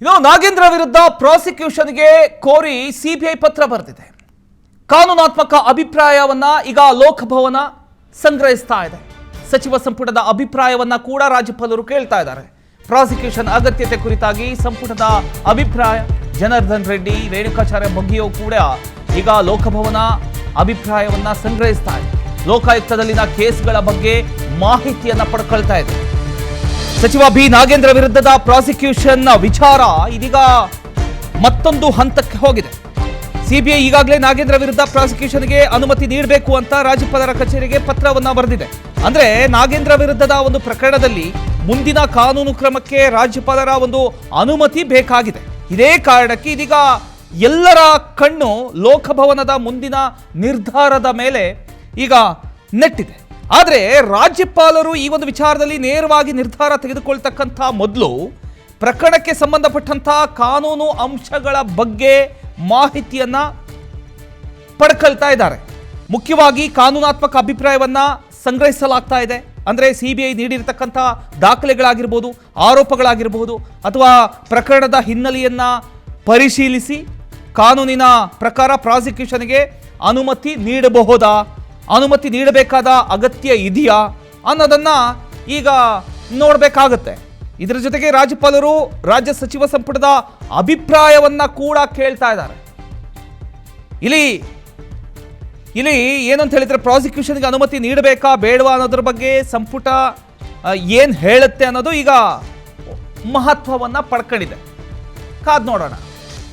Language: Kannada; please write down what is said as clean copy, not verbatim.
ಇನ್ನು ನಾಗೇಂದ್ರ ವಿರುದ್ಧ ಪ್ರಾಸಿಕ್ಯೂಷನ್ಗೆ ಕೋರಿ ಸಿಬಿಐ ಪತ್ರ ಬರೆದಿದೆ. ಕಾನೂನಾತ್ಮಕ ಅಭಿಪ್ರಾಯವನ್ನ ಈಗ ಲೋಕಭವನ ಸಂಗ್ರಹಿಸ್ತಾ ಇದೆ. ಸಚಿವ ಸಂಪುಟದ ಅಭಿಪ್ರಾಯವನ್ನ ಕೂಡ ರಾಜ್ಯಪಾಲರು ಕೇಳ್ತಾ ಇದ್ದಾರೆ. ಪ್ರಾಸಿಕ್ಯೂಷನ್ ಅಗತ್ಯತೆ ಕುರಿತಾಗಿ ಸಂಪುಟದ ಅಭಿಪ್ರಾಯ ಜನಾರ್ದನ್ ರೆಡ್ಡಿ, ರೇಣುಕಾಚಾರ್ಯ ಬಗ್ಗೆಯೂ ಕೂಡ ಈಗ ಲೋಕಭವನ ಅಭಿಪ್ರಾಯವನ್ನ ಸಂಗ್ರಹಿಸ್ತಾ ಇದೆ. ಲೋಕಾಯುಕ್ತದಲ್ಲಿನ ಕೇಸ್ಗಳ ಬಗ್ಗೆ ಮಾಹಿತಿಯನ್ನ ಪಡ್ಕೊಳ್ತಾ ಇದೆ. ಸಚಿವ ಬಿ ನಾಗೇಂದ್ರ ವಿರುದ್ಧದ ಪ್ರಾಸಿಕ್ಯೂಷನ್ ವಿಚಾರ ಇದೀಗ ಮತ್ತೊಂದು ಹಂತಕ್ಕೆ ಹೋಗಿದೆ. ಸಿಬಿಐ ಈಗಾಗಲೇ ನಾಗೇಂದ್ರ ವಿರುದ್ಧ ಪ್ರಾಸಿಕ್ಯೂಷನ್ಗೆ ಅನುಮತಿ ನೀಡಬೇಕು ಅಂತ ರಾಜ್ಯಪಾಲರ ಕಚೇರಿಗೆ ಪತ್ರವನ್ನ ಬರೆದಿದೆ. ಅಂದ್ರೆ ನಾಗೇಂದ್ರ ವಿರುದ್ಧದ ಒಂದು ಪ್ರಕರಣದಲ್ಲಿ ಮುಂದಿನ ಕಾನೂನು ಕ್ರಮಕ್ಕೆ ರಾಜ್ಯಪಾಲರ ಒಂದು ಅನುಮತಿ ಬೇಕಾಗಿದೆ. ಇದೇ ಕಾರಣಕ್ಕೆ ಇದೀಗ ಎಲ್ಲರ ಕಣ್ಣು ಲೋಕಭವನದ ಮುಂದಿನ ನಿರ್ಧಾರದ ಮೇಲೆ ಈಗ ನೆಟ್ಟಿದೆ. ಆದರೆ ರಾಜ್ಯಪಾಲರು ಈ ಒಂದು ವಿಚಾರದಲ್ಲಿ ನೇರವಾಗಿ ನಿರ್ಧಾರ ತೆಗೆದುಕೊಳ್ತಕ್ಕಂಥ ಮೊದಲು ಪ್ರಕರಣಕ್ಕೆ ಸಂಬಂಧಪಟ್ಟಂಥ ಕಾನೂನು ಅಂಶಗಳ ಬಗ್ಗೆ ಮಾಹಿತಿಯನ್ನ ಪಡ್ಕೊಳ್ತಾ ಇದ್ದಾರೆ. ಮುಖ್ಯವಾಗಿ ಕಾನೂನಾತ್ಮಕ ಅಭಿಪ್ರಾಯವನ್ನ ಸಂಗ್ರಹಿಸಲಾಗ್ತಾ ಇದೆ. ಅಂದರೆ ಸಿಬಿಐ ನೀಡಿರತಕ್ಕಂಥ ದಾಖಲೆಗಳಾಗಿರ್ಬೋದು, ಆರೋಪಗಳಾಗಿರ್ಬೋದು, ಅಥವಾ ಪ್ರಕರಣದ ಹಿನ್ನೆಲೆಯನ್ನ ಪರಿಶೀಲಿಸಿ ಕಾನೂನಿನ ಪ್ರಕಾರ ಪ್ರಾಸಿಕ್ಯೂಷನ್ಗೆ ಅನುಮತಿ ನೀಡಬಹುದಾ, ಅನುಮತಿ ನೀಡಬೇಕಾದ ಅಗತ್ಯ ಇದೆಯಾ ಅನ್ನೋದನ್ನ ಈಗ ನೋಡಬೇಕಾಗತ್ತೆ. ಇದರ ಜೊತೆಗೆ ರಾಜ್ಯಪಾಲರು ರಾಜ್ಯ ಸಚಿವ ಸಂಪುಟದ ಅಭಿಪ್ರಾಯವನ್ನ ಕೂಡ ಕೇಳ್ತಾ ಇದ್ದಾರೆ. ಇಲ್ಲಿ ಏನಂತ ಹೇಳಿದ್ರೆ ಪ್ರಾಸಿಕ್ಯೂಷನ್ಗೆ ಅನುಮತಿ ನೀಡಬೇಕಾ ಬೇಡವಾ ಅನ್ನೋದ್ರ ಬಗ್ಗೆ ಸಂಪುಟ ಏನ್ ಹೇಳುತ್ತೆ ಅನ್ನೋದು ಈಗ ಮಹತ್ವವನ್ನ ಪಡ್ಕೊಂಡಿದೆ. ಕಾದ್ ನೋಡೋಣ.